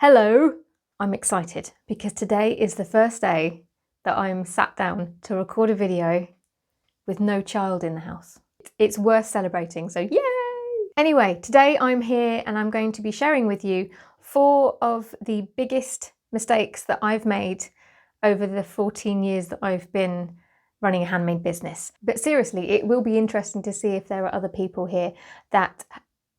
Hello! I'm excited because today is the first day that I'm sat down to record a video with no child in the house. It's worth celebrating, so yay! Anyway, today I'm here and I'm going to be sharing with you 4 of the biggest mistakes that I've made over the 14 years that I've been running a handmade business. But seriously, it will be interesting to see if there are other people here that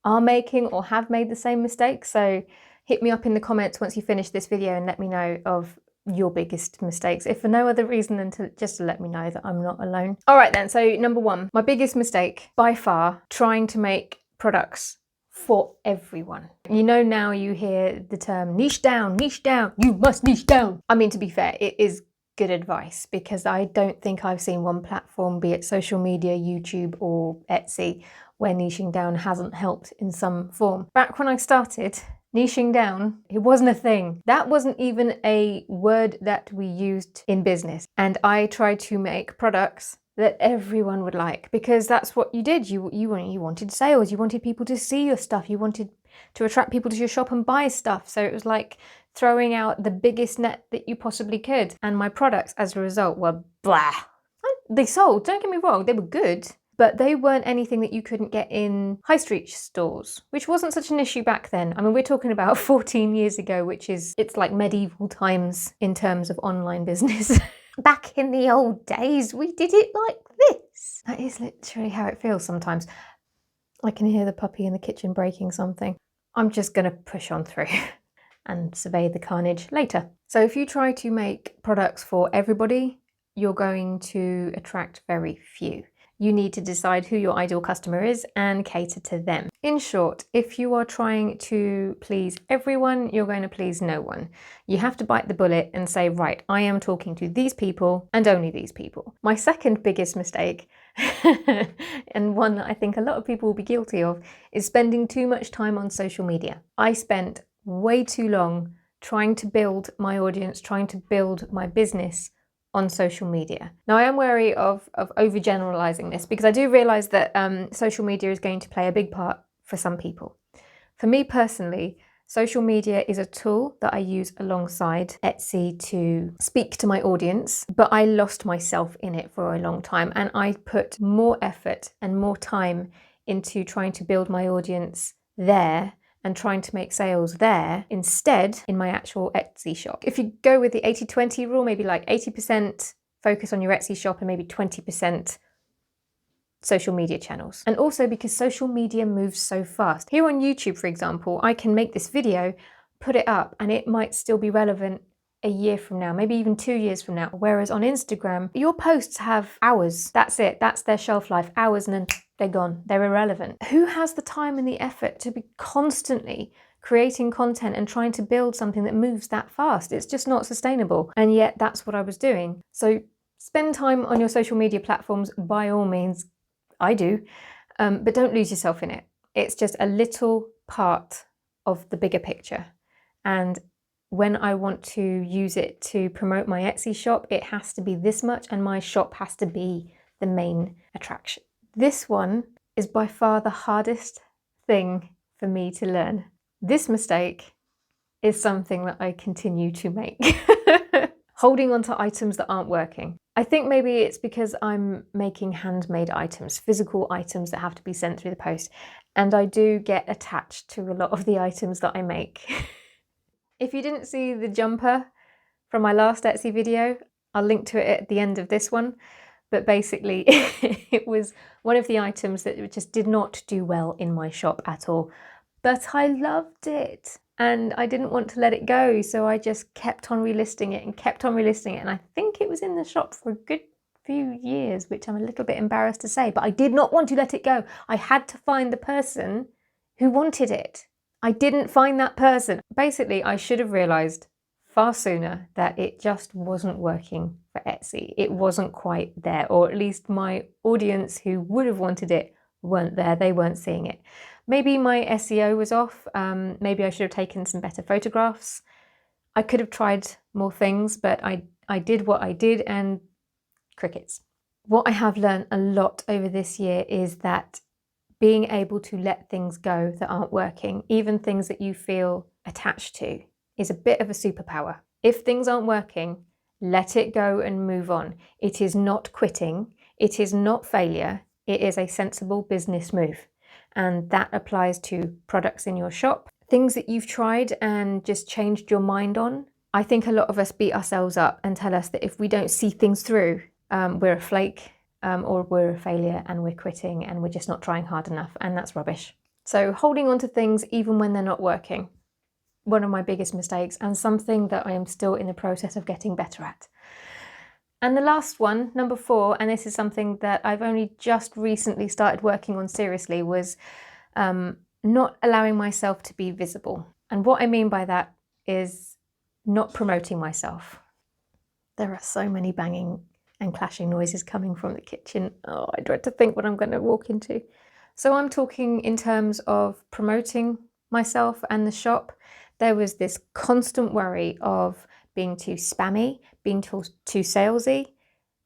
are making or have made the same mistakes. So hit me up in the comments once you finish this video and let me know of your biggest mistakes, if for no other reason than just to let me know that I'm not alone. All right then, so number 1, my biggest mistake by far, trying to make products for everyone. You know, now you hear the term niche down, you must niche down. I mean, to be fair, it is good advice because I don't think I've seen one platform, be it social media, YouTube or Etsy, where niching down hasn't helped in some form. Back when I started, niching down, it wasn't a thing. That wasn't even a word that we used in business. And I tried to make products that everyone would like because that's what you did. You wanted sales, you wanted people to see your stuff, you wanted to attract people to your shop and buy stuff. So it was like throwing out the biggest net that you possibly could. And my products, as a result, were blah. They sold, don't get me wrong, they were good, but they weren't anything that you couldn't get in high street stores, which wasn't such an issue back then. I mean, we're talking about 14 years ago, it's like medieval times in terms of online business. Back in the old days, we did it like this. That is literally how it feels sometimes. I can hear the puppy in the kitchen breaking something. I'm just gonna push on through and survey the carnage later. So if you try to make products for everybody, you're going to attract very few. You need to decide who your ideal customer is and cater to them. In short, if you are trying to please everyone, you're going to please no one. You have to bite the bullet and say, right, I am talking to these people and only these people. My second biggest mistake, and one that I think a lot of people will be guilty of, is spending too much time on social media. I spent way too long trying to build my audience, trying to build my business on social media. Now, I am wary of overgeneralizing this because I do realize that social media is going to play a big part for some people. For me personally, social media is a tool that I use alongside Etsy to speak to my audience, but I lost myself in it for a long time and I put more effort and more time into trying to build my audience there and trying to make sales there instead in my actual Etsy shop. If you go with the 80-20 rule, maybe like 80% focus on your Etsy shop and maybe 20% social media channels. And also because social media moves so fast. Here on YouTube, for example, I can make this video, put it up, and it might still be relevant a year from now, maybe even 2 years from now. Whereas on Instagram, your posts have hours. That's it, that's their shelf life, hours, and then they're gone, they're irrelevant. Who has the time and the effort to be constantly creating content and trying to build something that moves that fast? It's just not sustainable. And yet that's what I was doing. So spend time on your social media platforms by all means. I do, but don't lose yourself in it. It's just a little part of the bigger picture. And when I want to use it to promote my Etsy shop, it has to be this much and my shop has to be the main attraction. This one is by far the hardest thing for me to learn. This mistake is something that I continue to make. Holding on to items that aren't working. I think maybe it's because I'm making handmade items, physical items that have to be sent through the post, and I do get attached to a lot of the items that I make. If you didn't see the jumper from my last Etsy video, I'll link to it at the end of this one. But basically, it was one of the items that just did not do well in my shop at all. But I loved it and I didn't want to let it go. So I just kept on relisting it and kept on relisting it. And I think it was in the shop for a good few years, which I'm a little bit embarrassed to say, but I did not want to let it go. I had to find the person who wanted it. I didn't find that person. Basically, I should have realized far sooner that it just wasn't working for Etsy. It wasn't quite there, or at least my audience who would have wanted it weren't there. They weren't seeing it. Maybe my SEO was off. Maybe I should have taken some better photographs. I could have tried more things, but I did what I did and crickets. What I have learned a lot over this year is that being able to let things go that aren't working, even things that you feel attached to, is a bit of a superpower. If things aren't working, let it go and move on. It is not quitting. It is not failure. It is a sensible business move. And that applies to products in your shop, things that you've tried and just changed your mind on. I think a lot of us beat ourselves up and tell us that if we don't see things through, we're a flake or we're a failure and we're quitting and we're just not trying hard enough. And that's rubbish. So holding on to things even when they're not working, one of my biggest mistakes and something that I am still in the process of getting better at. And the last one, number 4, and this is something that I've only just recently started working on seriously, was not allowing myself to be visible. And what I mean by that is not promoting myself. There are so many banging and clashing noises coming from the kitchen. Oh, I dread to think what I'm going to walk into. So I'm talking in terms of promoting myself and the shop. There was this constant worry of being too spammy, being too salesy,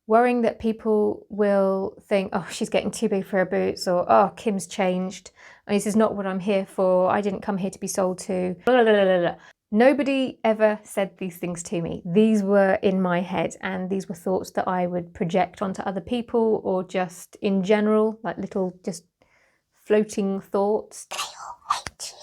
worrying that people will think, oh, she's getting too big for her boots, or oh, Kim's changed. This is not what I'm here for. I didn't come here to be sold to. Blah, blah, blah, blah, blah. Nobody ever said these things to me. These were in my head, and these were thoughts that I would project onto other people, or just in general, like little just floating thoughts. They all hate you.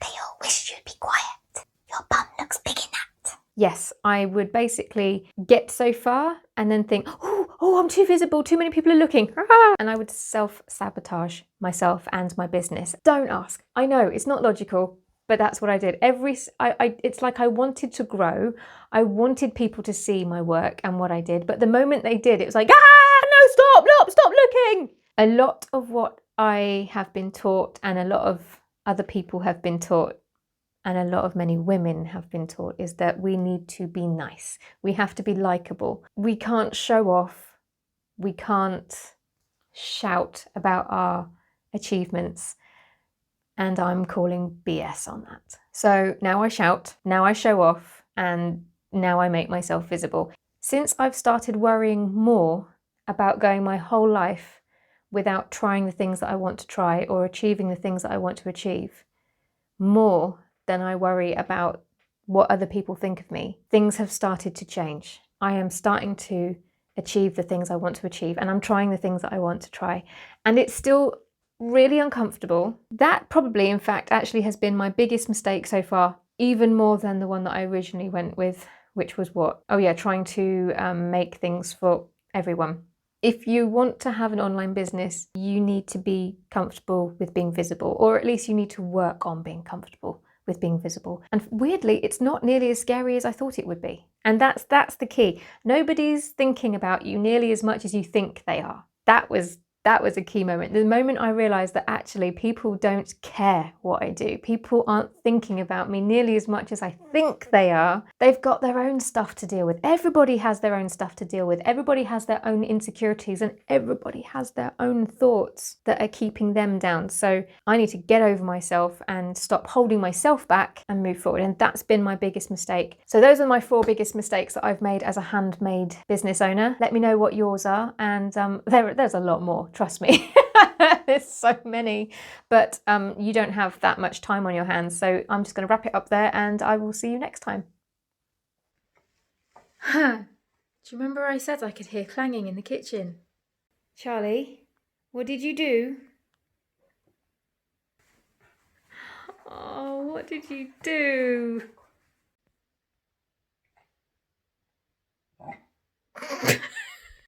They all wish you'd be quiet. Your bum looks big in that. Yes, I would basically get so far and then think, oh, I'm too visible, too many people are looking. And I would self-sabotage myself and my business. Don't ask. I know, it's not logical, but that's what I did. It's like I wanted to grow. I wanted people to see my work and what I did. But the moment they did, it was like, no, stop looking. A lot of what I have been taught, and a lot of other people have been taught, and a lot of many women have been taught, is that we need to be nice. We have to be likable. We can't show off. We can't shout about our achievements. And I'm calling BS on that. So now I shout, now I show off, and now I make myself visible. Since I've started worrying more about going my whole life without trying the things that I want to try or achieving the things that I want to achieve, more than I worry about what other people think of me, things have started to change. I am starting to achieve the things I want to achieve, and I'm trying the things that I want to try. And it's still really uncomfortable. That probably, in fact, actually has been my biggest mistake so far, even more than the one that I originally went with, which was what? Oh yeah, trying to make things for everyone. If you want to have an online business, you need to be comfortable with being visible, or at least you need to work on being comfortable with being visible. And weirdly, it's not nearly as scary as I thought it would be. And that's the key. Nobody's thinking about you nearly as much as you think they are. That was a key moment. The moment I realized that actually people don't care what I do. People aren't thinking about me nearly as much as I think they are. They've got their own stuff to deal with. Everybody has their own stuff to deal with. Everybody has their own insecurities, and everybody has their own thoughts that are keeping them down. So I need to get over myself and stop holding myself back and move forward. And that's been my biggest mistake. So those are my 4 biggest mistakes that I've made as a handmade business owner. Let me know what yours are. And there's a lot more. Trust me, there's so many, but you don't have that much time on your hands. So I'm just going to wrap it up there, and I will see you next time. Do you remember I said I could hear clanging in the kitchen? Charlie, what did you do? Oh, what did you do?